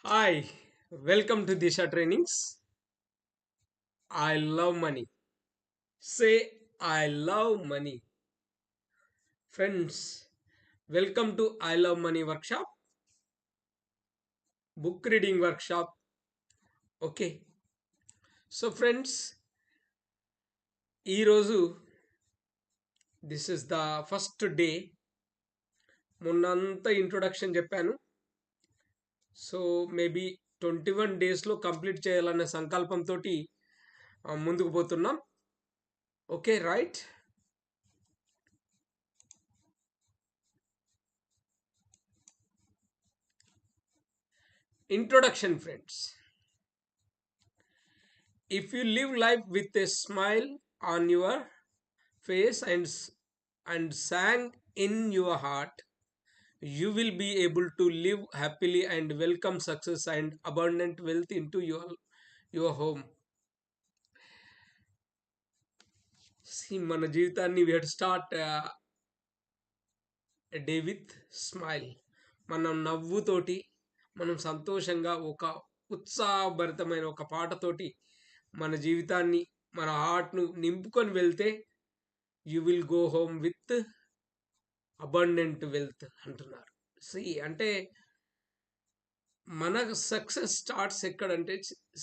Hi, welcome to Disha Trainings. I love money. Say, I love money. Friends, welcome to I Love Money workshop, book reading workshop. Okay, so friends, ఈరోజు this is the first day. మొన్నంతా introduction చెప్పాను. So maybe 21 డేస్లో complete చేయాలనే సంకల్పంతో ముందుకు పోతున్నాం. Okay right. Introduction friends. If you live life with a smile on your face and sang in your heart, you will be able to live happily and welcome success and abundant wealth into your home. See, మన జీవితాన్ని we have to start a day with smile. మనం నవ్వుతోటి, మనం సంతోషంగా ఒక ఉత్సాహభరితమైన ఒక పాటతోటి మన జీవితాన్ని, మన హార్ట్ను నింపుకొని వెళ్తే you will go home with abundant wealth అంటున్నారు. సి అంటే మన సక్సెస్ స్టార్ట్స్ ఎక్కడంటే,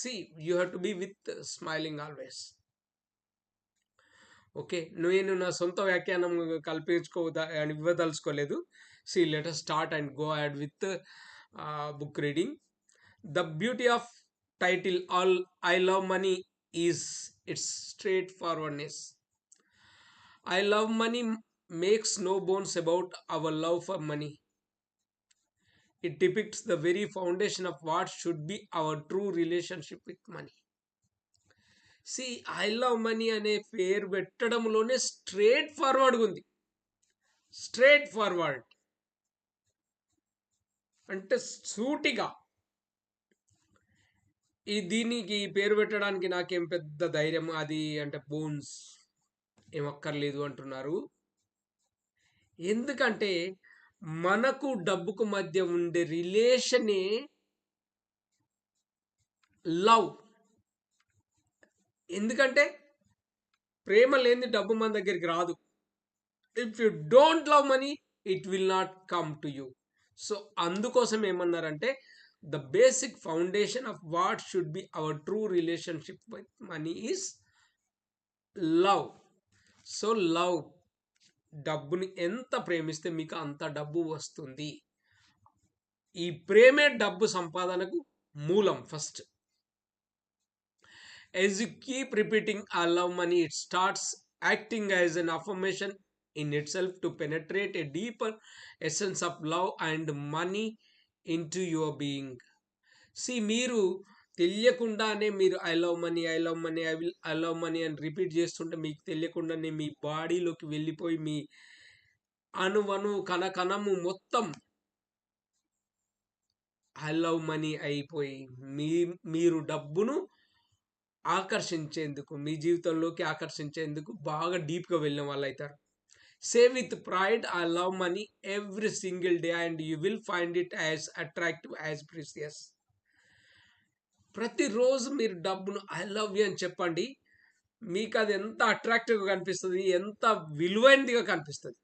see you have to be with smiling always. Okay, నేను నా సొంత వ్యాఖ్యానం ఇవ్వదలుచుకోలేదు. See let us start and go ahead with book reading. The beauty of title all I love money is its straightforwardness. I love money makes no bones about our love for money. It depicts the very foundation of what should be our true relationship with money. See, I love money అనే పేరు పెట్టడంలోనే straight forward ఉంది. Straight forward అంటే సూటిగా. దీనికి పేరు పెట్టడానికి నాకేం పెద్ద ధైర్యం అది అంటే బోన్స్ ఏమక్కర్లేదు అంటున్నారు. ఎందుకంటే మనకు డబ్బుకు మధ్య ఉండే రిలేషనే లవ్. ఎందుకంటే ప్రేమ లేని డబ్బు మన దగ్గరికి రాదు. If you don't love money it will not come to you. So అందుకోసం ఏమన్నారంటే the basic foundation of what should be our true relationship with money is love. So love, డబ్బుని ఎంత ప్రేమిస్తే మీకు అంత డబ్బు వస్తుంది. ఈ ప్రేమే డబ్బు సంపాదనకు మూలం first. As you keep repeating I love money, it starts acting as an affirmation in itself to penetrate a deeper essence of love and money into your being. See, మీరు తెలియకుండానే మీరు I love money, I love money, I love money అని repeat చేస్తుంటే మీకు తెలియకుండానే మీ బాడీలోకి వెళ్ళిపోయి మీ అణువణు కణకణము మొత్తం ఐ లవ్ మనీ అయిపోయి మీరు డబ్బును ఆకర్షించేందుకు, మీ జీవితంలోకి ఆకర్షించేందుకు బాగా డీప్గా వెళ్ళిన వాళ్ళు అవుతారు. Say with pride I love money every single day and you will find it as attractive as precious. ప్రతిరోజు మీరు డబ్బును ఐ లవ్ యూ అని చెప్పండి. మీకు అది ఎంత అట్రాక్టివ్గా కనిపిస్తుంది, ఎంత విలువైనదిగా కనిపిస్తుంది.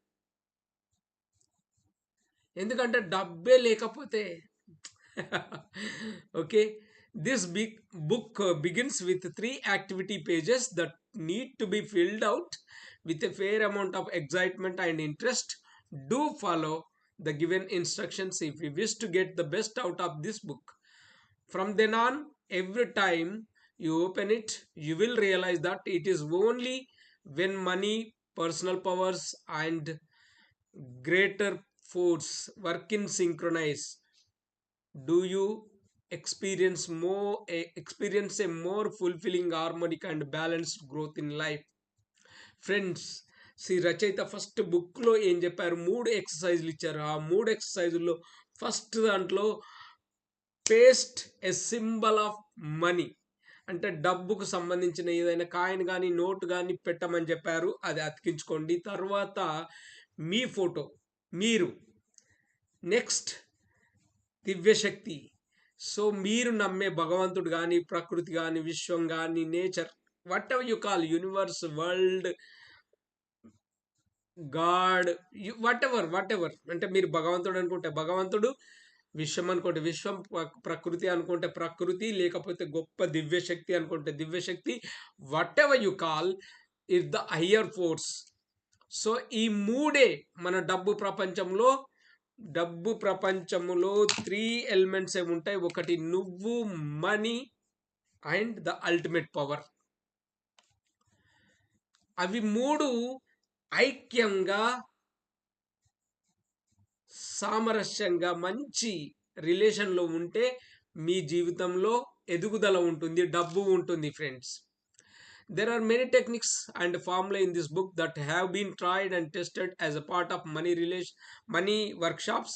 ఎందుకంటే డబ్బే లేకపోతే okay. This big book begins with 3 activity pages that need to be filled out with a fair amount of excitement and interest. Do follow the given instructions if you wish to get the best out of this book. From then on, every time you open it, you will realize that it is only when money, personal powers, and greater force work in synchronize do you experience a more fulfilling, harmonic and balanced growth in life. Friends, Shri రచయిత first బుక్లో ఏం చెప్పారు, 3 ఎక్సర్సైజులు ఇచ్చారు. ఆ 3 ఎక్సర్సైజుల్లో first దాంట్లో paste a symbol of money అంటే డబ్బుకు సంబంధించిన ఏదైనా కాయిన్ కానీ నోట్ కానీ పెట్టమని చెప్పారు. అది అతికించుకోండి. తర్వాత మీ ఫోటో, మీరు నెక్స్ట్ దివ్యశక్తి. సో మీరు నమ్మే భగవంతుడు కానీ, ప్రకృతి కానీ, విశ్వం కానీ, nature, what ever you call, universe, world, God, what ever అంటే మీరు భగవంతుడు అనుకుంటే భగవంతుడు, విశ్వం అనుకుంటే విశ్వం, ప్రకృతి అనుకుంటే ప్రకృతి, లేకపోతే గొప్ప దివ్యశక్తి అనుకుంటే దివ్యశక్తి, whatever you call is the higher force. So ఈ మూడే మన డబ్బు ప్రపంచంలో 3 ఎలిమెంట్స్ ఏమి ఉంటాయి. ఒకటి నువ్వు, money and the ultimate power. అవి మూడు ఐక్యంగా, సామరస్యంగా, మంచి రిలేషన్లో ఉంటే మీ జీవితంలో ఎదుగుదల ఉంటుంది, డబ్బు ఉంటుంది friends. There are many techniques and formula in this book that have been tried and tested as a part of money workshops.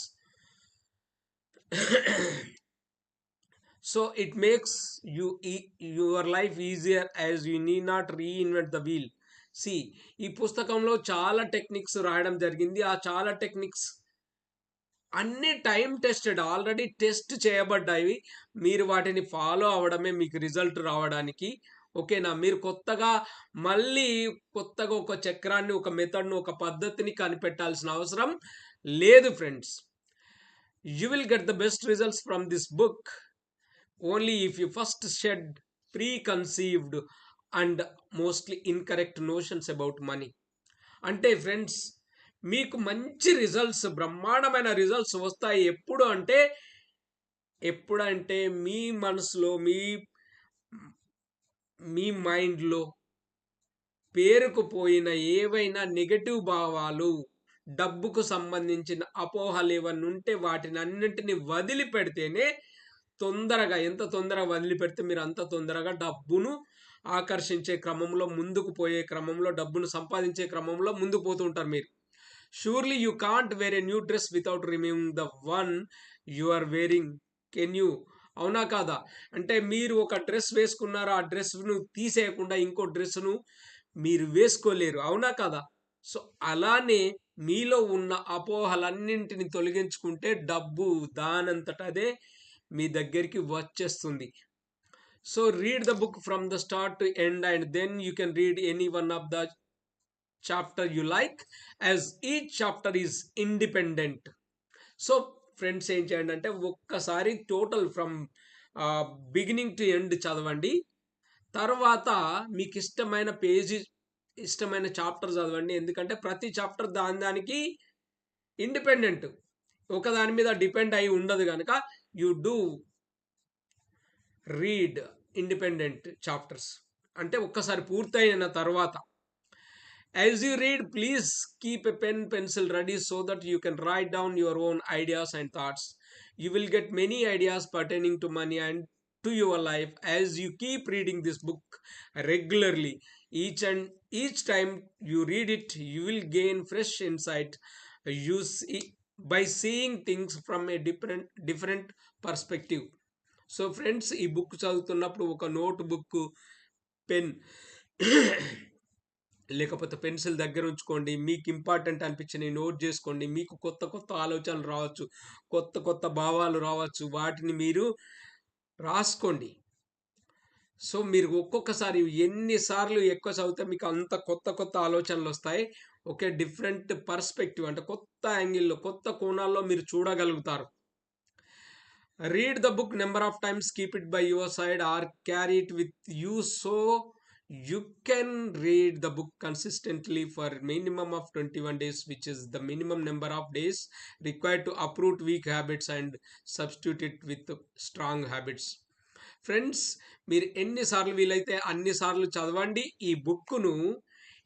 So it makes your life easier as you need not reinvent the wheel. See, ఈ పుస్తకంలో చాలా techniques రాయడం జరిగింది. ఆ చాలా techniques అన్ని time tested, already test చేయబడ్డాయి. మీరు వాటిని ఫాలో అవడమే మీకు రిజల్ట్ రావడానికి. ఓకేనా? మీరు కొత్తగా ఒక చక్రాన్ని, ఒక మెథడ్ను, ఒక పద్ధతిని కనిపెట్టాల్సిన అవసరం లేదు friends. You will get the best results from this book only if you first shed preconceived and mostly incorrect notions about money. అంటే ఫ్రెండ్స్, మీకు మంచి రిజల్ట్స్, బ్రహ్మాండమైన రిజల్ట్స్ వస్తాయి ఎప్పుడంటే మీ మనసులో, మీ మైండ్లో పేరుకుపోయిన ఏవైనా నెగటివ్ భావాలు, డబ్బుకు సంబంధించిన అపోహలు ఏవన్నా ఉంటే వాటిని అన్నింటినీ వదిలిపెడితేనే ఎంత తొందరగా వదిలిపెడితే మీరు అంత తొందరగా డబ్బును ఆకర్షించే క్రమంలో, ముందుకు పోయే క్రమంలో, డబ్బును సంపాదించే క్రమంలో ముందుకు పోతూ ఉంటారు మీరు. Surely you can't wear a new dress without removing the one you are wearing. Can you? అవునా కాదా? అంటే మీరు ఒక డ్రెస్ వేసుకున్నారు, ఆ డ్రెస్ను తీసేయకుండా ఇంకో డ్రెస్ను మీరు వేసుకోలేరు. అవునా కాదా? సో అలానే మీలో ఉన్న అపోహలన్నింటిని తొలగించుకుంటే డబ్బు దానంతట అదే మీ దగ్గరికి వచ్చేస్తుంది. So read the book from the start to end and then you can read any one of the chapter you like, as each chapter is independent. So friends ఏం చేయండి అంటే ఒక్కసారి total from beginning to end చదవండి. తర్వాత మీకు ఇష్టమైన chapter చదవండి. ఎందుకంటే ప్రతి చాప్టర్ దానికి ఇండిపెండెంట్, ఒకదాని మీద డిపెండ్ అయి ఉండదు కనుక you do read independent chapters. అంటే ఒక్కసారి పూర్తయిన తర్వాత as you read, please keep a pencil ready so that you can write down your own ideas and thoughts. You will get many ideas pertaining to money and to your life as you keep reading this book regularly. Each time you read it, you will gain fresh insight. You see, by seeing things from a different perspective. So friends, ఈ book చదువుతున్నప్పుడు ఒక note book, pen లేకపోతే pencil దగ్గర ఉంచుకోండి. మీకు important అనిపించినవి note చేసుకోండి. మీకు కొత్త ఆలోచనలు రావచ్చు, కొత్త భావాలు రావచ్చు, వాటిని మీరు రాసుకోండి. సో మీరు ఒక్కొక్కసారి ఎన్నిసార్లు ఎక్కువ చదివితే మీకు అంత కొత్త ఆలోచనలు వస్తాయి. ఓకే, డిఫరెంట్ పర్స్పెక్టివ్ అంటే కొత్త యాంగిల్లో, కొత్త కోణాల్లో మీరు చూడగలుగుతారు. Read the book number of times, keep it by your side or carry it with you so you can read the book consistently for minimum of 21 days, which is the minimum number of days required to uproot weak habits and substitute it with strong habits. Friends, మీరు ఎన్నిసార్లు వీలైతే అన్నిసార్లు చదవండి ఈ బుక్ను.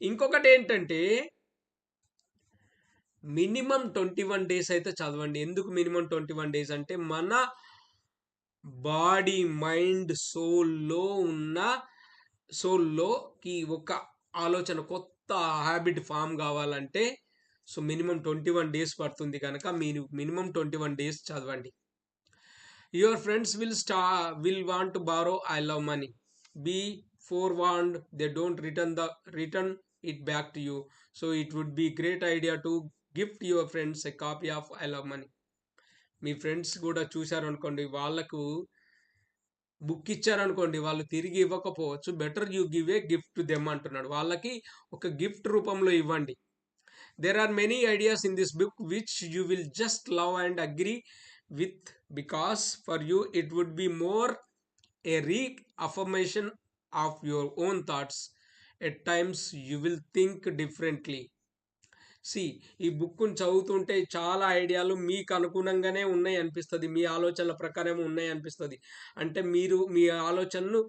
ఇంకొకటి ఏంటంటే minimum 21 days అయితే చదవండి. ఎందుకు మినిమం 21 డేస్ అంటే మన బాడీ, మైండ్, సోల్లోకి ఒక ఆలోచన, కొత్త హ్యాబిట్ ఫామ్ కావాలంటే సో మినిమం 21 డేస్ పడుతుంది కనుక మీరు మినిమం 21 డేస్ చదవండి. Your friends will want to borrow I love money. Be forewarned, they don't return it back to you. So it would be great idea to gift your friends a copy of I love money. Me friends కూడా చూశారనుకోండి, వాళ్ళకు book ఇచ్చారనుకోండి, వాళ్ళు తిరిగి ఇవ్వకపోవచ్చు. Better you give a gift to them అంటున్నాడు. వాళ్ళకి ఒక gift రూపంలో ఇవ్వండి. There are many ideas in this book which you will just love and agree with, because for you it would be more a reaffirmation of your own thoughts. At times you will think differently. See ఈ బుక్ను చదువుతుంటే చాలా ఐడియాలు మీకు అనుగుణంగానే ఉన్నాయి అనిపిస్తుంది, మీ ఆలోచనల ప్రకారం ఉన్నాయి అనిపిస్తుంది. అంటే మీరు మీ ఆలోచనను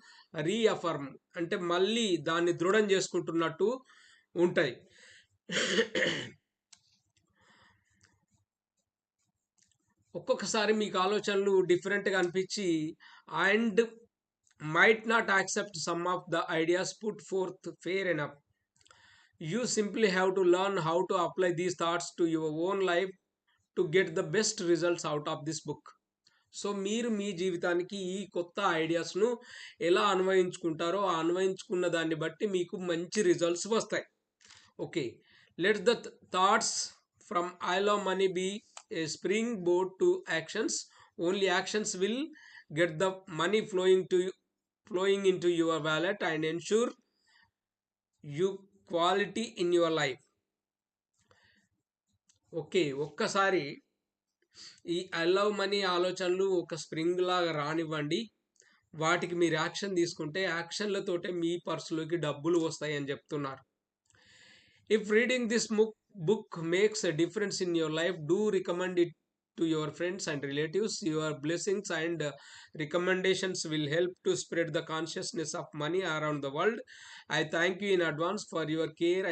రీఅఫర్మ్, అంటే మళ్ళీ దాన్ని దృఢం చేసుకుంటున్నట్టు ఉంటాయి. ఒక్కొక్కసారి మీకు ఆలోచనలు డిఫరెంట్గా అనిపించి and might not accept some of the ideas put forth fair enough. You simply have to learn how to apply these thoughts to your own life to get the best results out of this book. So మీరు మీ జీవితానికి ఈ కొత్త ఐడియాస్ను ఎలా అన్వయించుకుంటారో, ఆ అన్వయించుకున్న దాన్ని బట్టి మీకు మంచి రిజల్ట్స్ వస్తాయి. Okay, let the thoughts from I love money be a spring board to actions. Only actions will get the money flowing into your wallet and ensure you quality in your life. Okay, ఒక్కసారి ఈ I love money ఆలోచనలు ఒక spring లాగా రానివ్వండి. వాటికి మీరు action తీసుకుంటే యాక్షన్లతోటే మీ పర్సులోకి డబ్బులు వస్తాయి అని చెప్తున్నారు. If reading this book makes a difference in your life, do recommend it to your friends and relatives. Your blessings and recommendations will help to spread the consciousness of money around the world. I thank you in advance for your caring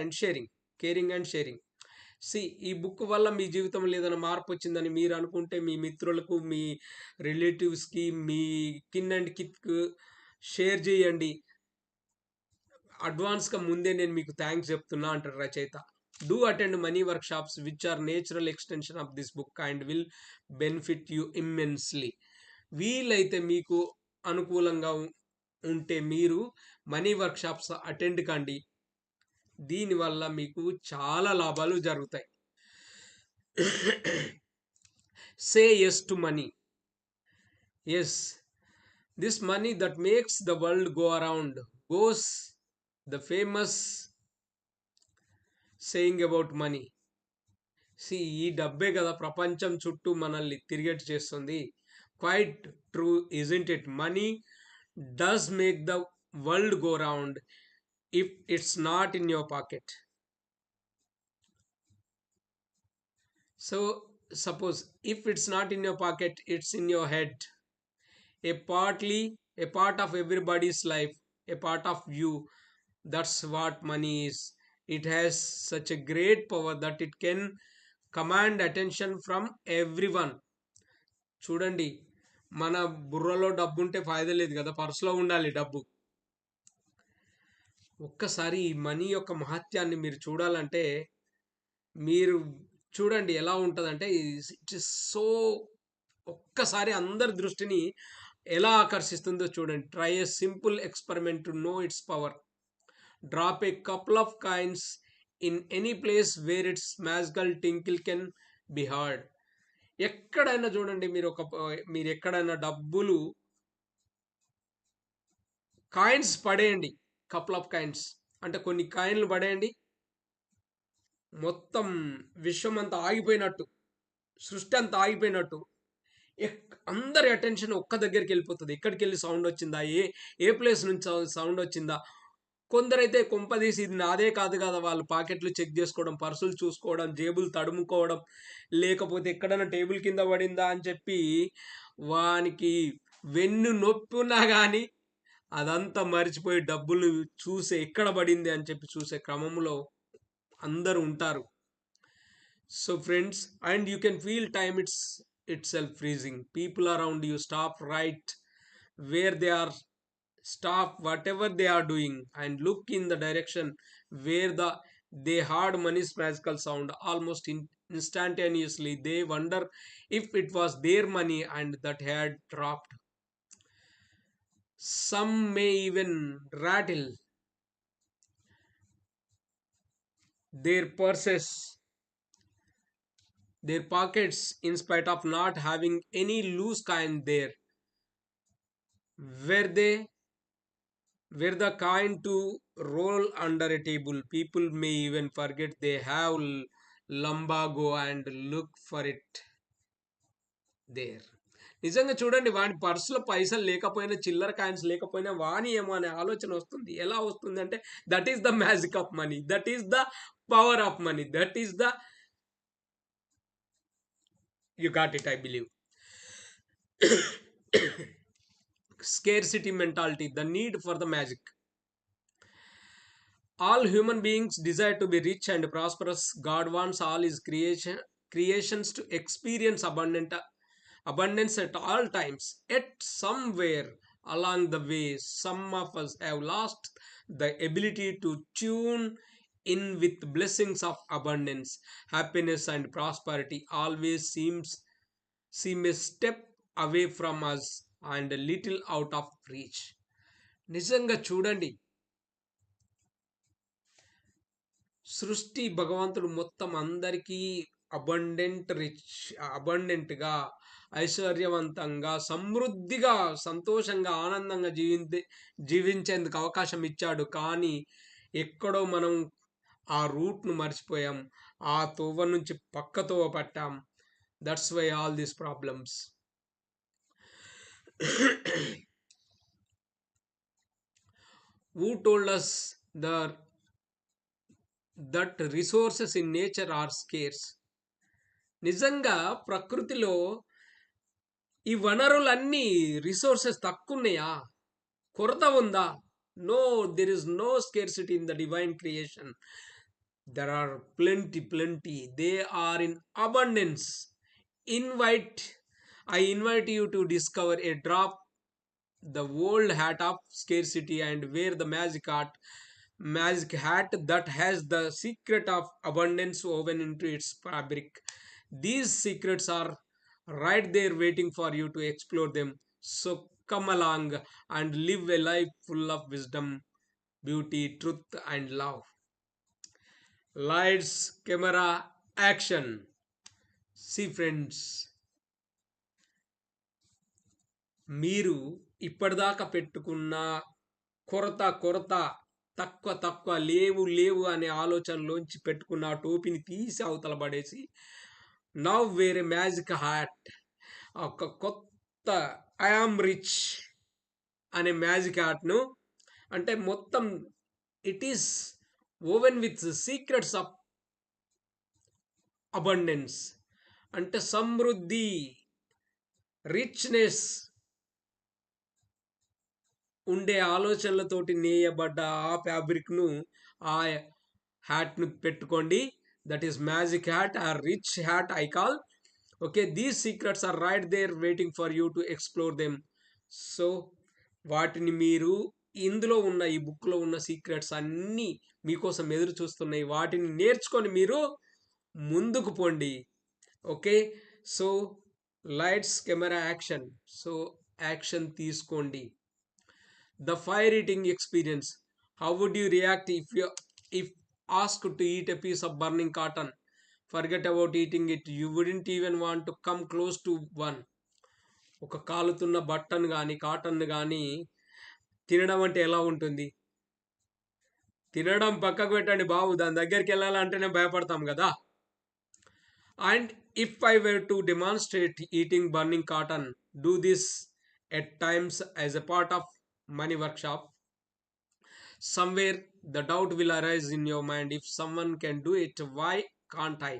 and sharing. See ఈ బుక్ వల్ల మీ జీవితంలో ఏదైనా మార్పు వచ్చిందని మీరు అనుకుంటే మీ మిత్రులకు, మీ రిలేటివ్స్కి, మీ కిన్ అండ్ కిత్కు షేర్ చేయండి. అడ్వాన్స్గా ముందే నేను మీకు థ్యాంక్స్ చెప్తున్నా అంటారు రచయిత. Do attend money workshops which are natural extension of this book and will benefit you immensely. వీలైతే మీకు అనుకూలంగా ఉంటే మీరు మనీ వర్క్ షాప్స్ అటెండ్ కండి. దీనివల్ల మీకు చాలా లాభాలు జరుగుతాయి. Say yes to money. Yes, this money that makes the world go around goes the famous saying about money. See ఈ డబ్బే కదా ప్రపంచం చుట్టూ మనల్ని తిరిగేట్ చేస్తుంది. Quite true, isn't it? Money does make the world go round if it's not in your pocket. So suppose if it's not in your pocket, it's in your head, a part of everybody's life, a part of you. That's what money is. It has such a great power that it can command attention from everyone. చూడండి, మన బుర్రలో డబ్బు ఉంటే ఫాయిదా లేదు కదా, పర్సులో ఉండాలి డబ్బు. ఒక్కసారి ఈ మనీ యొక్క మహత్యాన్ని మీరు చూడాలంటే మీరు చూడండి ఎలా ఉంటుందంటే, ఇట్ ఇస్ సో, ఒక్కసారి అందరి దృష్టిని ఎలా ఆకర్షిస్తుందో చూడండి. Try A simple experiment to know its power. Drop a couple of coins in any place where it's magical Tinkle can be heard. ఎక్కడైనా చూడండి, మీరు ఎక్కడైనా డబ్బులు కాయిన్స్ పడేయండి, కపుల్ ఆఫ్ కాయిన్స్ అంటే కొన్ని కాయిన్లు పడేయండి, మొత్తం విశ్వం అంతా ఆగిపోయినట్టు, సృష్టి అంతా ఆగిపోయినట్టు, అందరి అటెన్షన్ ఒక్క దగ్గరికి వెళ్ళిపోతుంది. ఎక్కడికి వెళ్ళి సౌండ్ వచ్చిందా, ఏ ప్లేస్ నుంచి సౌండ్ వచ్చిందా. కొందరైతే కొంపదీసి ఇది నాదే కాదు కదా, వాళ్ళు పాకెట్లు చెక్ చేసుకోవడం, పర్సులు చూసుకోవడం, జేబులు తడుముకోవడం, లేకపోతే ఎక్కడైనా టేబుల్ కింద పడిందా అని చెప్పి వానికి వెన్ను నొప్పి ఉన్నా కానీ అదంతా మర్చిపోయి డబ్బులు చూసే ఎక్కడ పడింది అని చెప్పి చూసే క్రమంలో అందరూ ఉంటారు. So friends, and you can feel time itself freezing. People around you stop right where they are, stop whatever they are doing and look in the direction where they heard money's magical sound. Almost instantaneously they wonder if it was their money and that had dropped. Some may even rattle their purses their pockets in spite of not having any loose coin there. Were they were the kind to roll under a table. People may even forget they have lumbago and look for it there. నిజంగా చూడండి, వాడి పర్సులో పైసలు లేకపోయినా, చిల్లర coins లేకపోయినా వాని ఏమో అనే ఆలోచన వస్తుంది. ఎలా వస్తుంది అంటే, that is the magic of money, that is the power of money, that is the, you got it, I believe. Scarcity mentality, the need for the magic. All human beings desire to be rich and prosperous. God wants all his creations to experience abundance at all times. Yet somewhere along the way, some of us have lost the ability to tune in with blessings of abundance. Happiness and prosperity always seem a step away from us and a little out of reach. నిజంగా చూడండి, సృష్టి భగవంతుడు మొత్తం అందరికీ అబండెంట్గా, ఐశ్వర్యవంతంగా, సమృద్ధిగా, సంతోషంగా, ఆనందంగా జీవించేందుకు అవకాశం ఇచ్చాడు. కానీ ఎక్కడో మనం ఆ రూట్ను మర్చిపోయాం, ఆ తోవ నుంచి పక్క తోవ పట్టాం. That's why all these problems. Who told us that resources in nature are scarce? నిజంగా ప్రకృతిలో ఈ వనరులన్నీ రిసోర్సెస్ తక్కువ ఉన్నాయా? కొరత ఉందా? No, there is no scarcity in the divine creation. There are plenty. They are in abundance. I invite you to discover a drop the old hat of scarcity and wear the magic hat that has the secret of abundance woven into its fabric. These secrets are right there waiting for you to explore them. So come along and live a life full of wisdom, beauty, truth, and love. Lights, camera, action. See friends, మీరు ఇప్పటిదాకా పెట్టుకున్న కొరత, తక్కువ, లేవు అనే ఆలోచనలోంచి పెట్టుకున్న ఆ టోపీని తీసి అవతల పడేసి, నవ్ వేరే మ్యాజిక్ హ్యాట్, ఒక కొత్త ఐ ఆమ్ రిచ్ అనే మ్యాజిక్ హ్యాట్ను, అంటే మొత్తం it is woven with secrets of abundance, అంటే సమృద్ధి, రిచ్నెస్ ఉండే ఆలోచనలతోటి నేయబడ్డ ఆ ఫ్యాబ్రిక్ను, ఆ హ్యాట్ను పెట్టుకోండి. దట్ ఈస్ మ్యాజిక్ హ్యాట్, ఆ rich hat I call. Okay, these secrets are right there waiting for you to explore them. So వాటిని మీరు, ఇందులో ఉన్న ఈ బుక్లో ఉన్న సీక్రెట్స్ అన్నీ మీకోసం ఎదురు చూస్తున్నాయి. వాటిని నేర్చుకొని మీరు ముందుకు పోండి. Okay, so lights, camera, action. So action తీసుకోండి. The fire eating experience. How would you react if asked to eat a piece of burning cotton? Forget about eating it. You wouldn't even want to come close to one. ఒక కాలుతున్న బట్టను కానీ, cotton కానీ తినడం అంటే ఎలా ఉంటుంది? తినడం పక్కకు పెట్టండి బాబు, దాని దగ్గరికి వెళ్ళాలంటేనే భయపడతాం కదా. And if I were to demonstrate eating burning cotton, do this at times as a part of money workshop, somewhere the doubt will arise in your mind, if someone can do it, why can't I?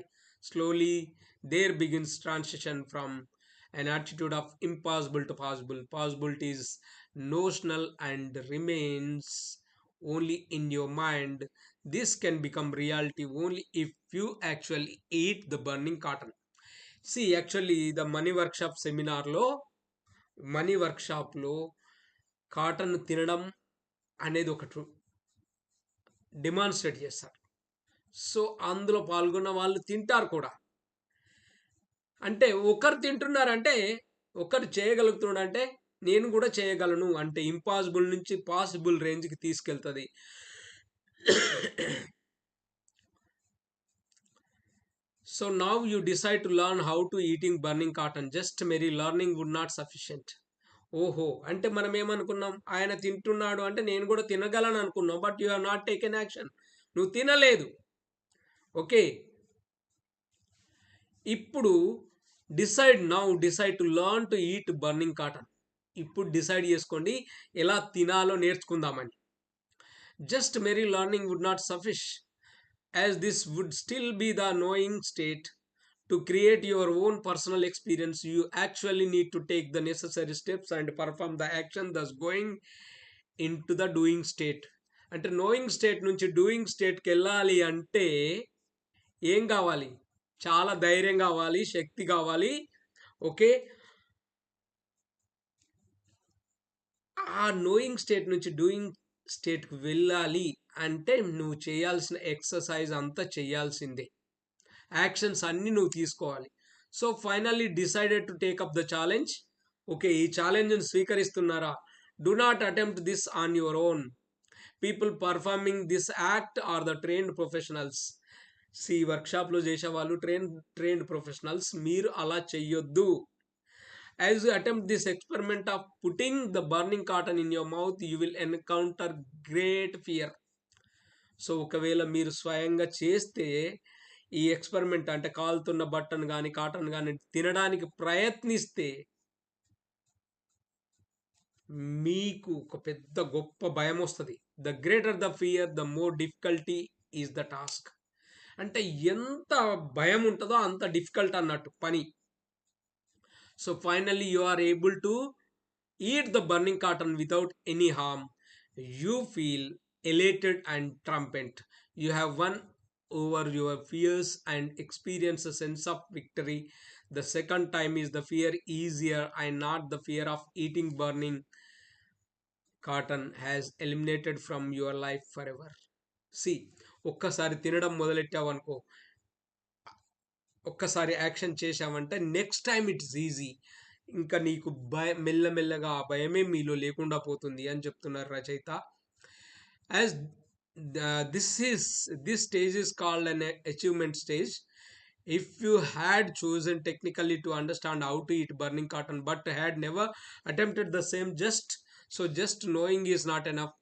Slowly there begins transition from an attitude of impossible to possible. Possibility is notional and remains only in your mind. This can become reality only if you actually eat the burning cotton. See, actually the money workshop seminar లో, money వర్క్షాప్లో cotton తినడం అనేది ఒక demonstrate చేస్తారు. So అందులో పాల్గొన్న వాళ్ళు తింటారు కూడా. అంటే ఒకరు తింటున్నారంటే, ఒకరు చేయగలుగుతున్నాడంటే నేను కూడా చేయగలను అంటే ఇంపాసిబుల్ నుంచి పాసిబుల్ రేంజ్కి తీసుకెళ్తుంది. So now you decide to learn how to eating burning cotton. Just mere learning would not sufficient. ఓహో! అంటే మనం ఏమనుకున్నాం? ఆయన తింటున్నాడు అంటే నేను కూడా తినగలను అనుకున్నాం. But you have not taken action. నువ్వు తినలేదు. ఓకే. ఇప్పుడు decide to learn to eat burning cotton. ఇప్పుడు డిసైడ్ చేసుకోండి ఎలా తినాలో నేర్చుకుందామని. Just mere learning would not suffice, as this would still be the knowing state. To create your own personal experience, you actually need to take the necessary steps and perform the action, thus going into the doing state. అంటే knowing state నుంచి doing స్టేట్కి వెళ్ళాలి అంటే ఏం కావాలి? చాలా ధైర్యం కావాలి, శక్తి కావాలి. ఓకే. ఆ నోయింగ్ స్టేట్ నుంచి డూయింగ్ స్టేట్కి వెళ్ళాలి అంటే నువ్వు చేయాల్సిన ఎక్సర్సైజ్ అంతా చేయాల్సిందే. యాక్షన్స్ అన్ని నువ్వు తీసుకోవాలి. So finally decided to take up the challenge. Okay, ఈ ఛాలెంజ్ని స్వీకరిస్తున్నారా? Do not attempt this on your own. People performing this act are the trained professionals. వర్క్షాప్లో చేసేవాళ్ళు ట్రైన్డ్ ప్రొఫెషనల్స్. మీరు అలా చెయ్యొద్దు. As you attempt this experiment of putting the burning cotton in your mouth, you will encounter great fear. So ఒకవేళ మీరు స్వయంగా చేస్తే ఈ ఎక్స్పెరిమెంట్ అంటే కాలుతున్న బట్టను కానీ కాటన్ కానీ తినడానికి ప్రయత్నిస్తే మీకు ఒక పెద్ద గొప్ప భయం వస్తుంది. The greater the fear, the more difficulty is the task. అంటే ఎంత భయం ఉంటుందో అంత డిఫికల్ట్ అన్నట్టు పని. So finally you are able to eat the burning cotton without any harm. You feel elated and triumphant. You have won over your fears and experience a sense of victory. The second time is the fear easier and not the fear of eating burning cotton has eliminated from your life forever. See, ఒక్కసారి తినడం మొదలెట్టావనుకో, ఒక్కసారి action చేసావంటే next time it's easy. ఇంకా నీకు మెల్లమెల్లగా ఆ భయమే మీలో లేకుండా పోతుంది అని చెప్తున్నారు రచయిత. As this stage is called an achievement stage. If you had chosen technically to understand how to eat burning cotton but had never attempted the same, just knowing is not enough.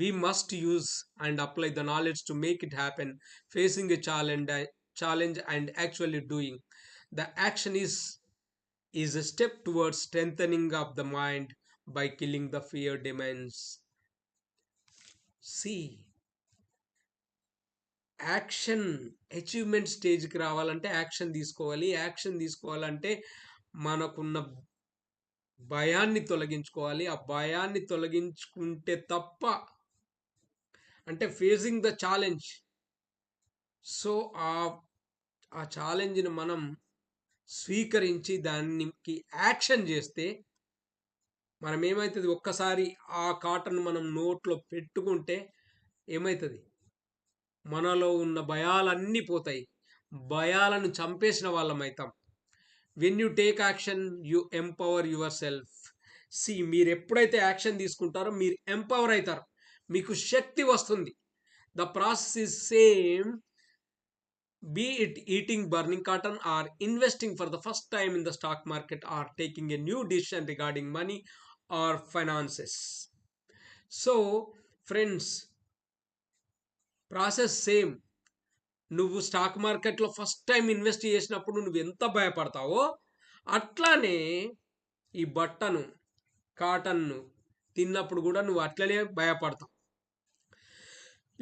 We must use and apply the knowledge to make it happen. Facing a challenge and actually doing the action is a step towards strengthening of the mind by killing the fear demands. See, action achievement స్టేజ్కి రావాలంటే action తీసుకోవాలి. Action తీసుకోవాలంటే మనకున్న భయాన్ని తొలగించుకోవాలి. ఆ భయాన్ని తొలగించుకుంటే తప్ప, అంటే ఫేసింగ్ ద ఛాలెంజ్. సో ఆ ఛాలెంజ్ని మనం స్వీకరించి దానికి యాక్షన్ చేస్తే మనం ఏమవుతుంది, ఒక్కసారి ఆ కాటన్ మనం నోట్లో పెట్టుకుంటే ఏమవుతుంది, మనలో ఉన్న భయాలన్నీ పోతాయి. భయాలను చంపేసిన వాళ్ళం అవుతాం. When you take action you empower your self. మీరు ఎప్పుడైతే యాక్షన్ తీసుకుంటారో మీరు ఎంపవర్ అవుతారు, మీకు శక్తి వస్తుంది. The process is same, be it eating burning cotton or investing for the first time in the stock market or taking a new decision regarding money or finances. So friends, process same. నువ్వు stock మార్కెట్లో first time invest చేసినప్పుడు నువ్వు ఎంత భయపడతావో అట్లానే ఈ బట్టను కాటన్ను తిన్నప్పుడు కూడా నువ్వు అట్లనే భయపడతావు.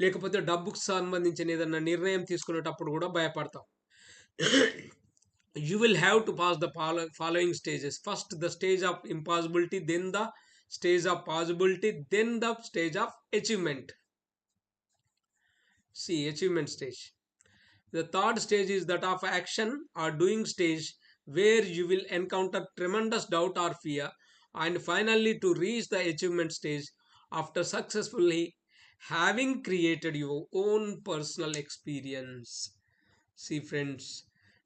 లేకపోతే డబ్బుకు సంబంధించిన ఏదన్నా నిర్ణయం తీసుకునేటప్పుడు కూడా భయపడతావు. You will have to pass the following stages. First, the stage of impossibility, then the stage of possibility, then the stage of achievement. Achievement stage. The third stage is that of action or doing stage, where you will encounter tremendous doubt or fear, and finally to reach the achievement stage after successfully having created your own personal experience. Friends,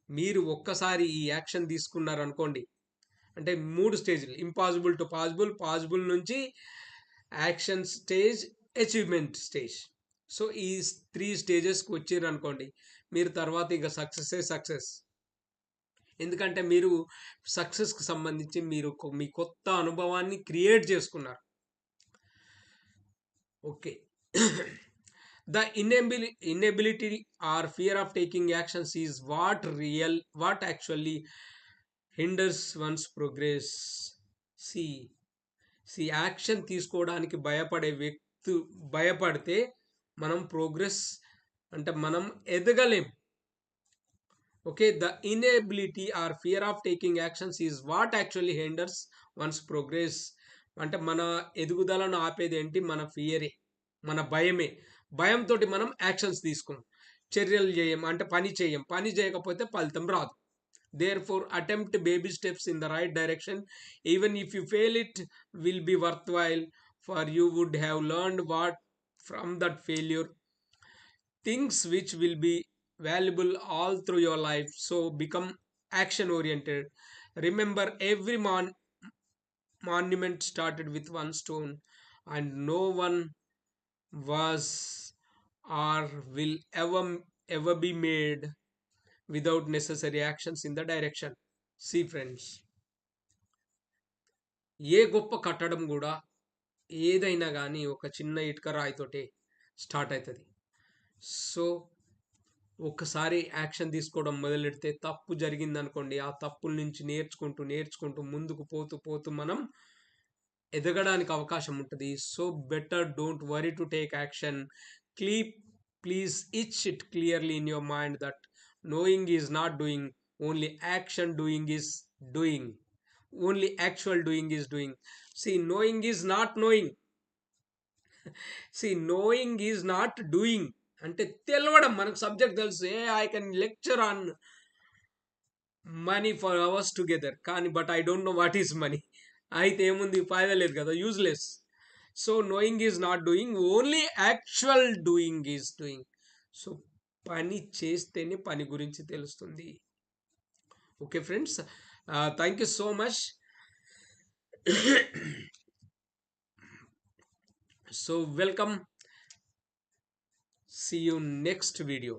మీరు ఒక్కసారి ఈ action తీసుకున్నారు అనుకోండి, అంటే 3 స్టేజ్లు, impossible to possible, possible నుంచి action stage, achievement stage. So ఈ 3 స్టేజెస్కి వచ్చారు అనుకోండి, మీరు తర్వాత ఇక సక్సెస్. ఎందుకంటే మీరు సక్సెస్కి సంబంధించి మీరు మీ కొత్త అనుభవాన్ని క్రియేట్ చేసుకున్నారు. Okay. The inability or fear of taking actions is what actually hinders one's progress. See, action తీసుకోవడానికి భయపడితే మనం ప్రోగ్రెస్ అంటే మనం ఎదగలేం. Okay, the inability or fear of taking actions is what actually hinders one's progress. అంటే మన ఎదుగుదలను ఆపేది ఏంటి? మన ఫియరే, మన భయమే. భయంతో మనం యాక్షన్స్ తీసుకున్నాం, చర్యలు చేయం, అంటే పని చేయకపోతే ఫలితం రాదు. Therefore, attempt baby steps in the right direction. Even if you fail, it will be worthwhile, for you would have learned what from that failure, things which will be valuable all through your life. So become action oriented. Remember, every monument started with one stone, and no one was or will ever be made without necessary actions in the direction. See, friends, ఏ గొప్ప కట్టడం కూడా ఏదైనా కానీ ఒక చిన్న ఇటుక రాయితోటే start అవుతుంది. So ఒక్కసారి యాక్షన్ తీసుకోవడం మొదలెడితే తప్పు జరిగిందనుకోండి, ఆ తప్పుల నుంచి నేర్చుకుంటూ ముందుకు పోతూ మనం ఎదగడానికి అవకాశం ఉంటుంది. So better don't worry to take action. Keep please each it clearly in your mind that knowing is not doing, only action doing is doing, only actual doing is doing. See, knowing is not knowing. See, knowing is not doing. అంటే తెలవడం, మనకు subject తెలుసు, I can lecture on money for hours together, కానీ but I don't know what is money. అయితే ఏముంది, ఫాయిదా లేదు కదా, useless. So knowing is not doing, only actual doing is doing. So పని చేస్తేనే పని గురించి తెలుస్తుంది. Okay friends, thank you so much. So welcome, see you next video.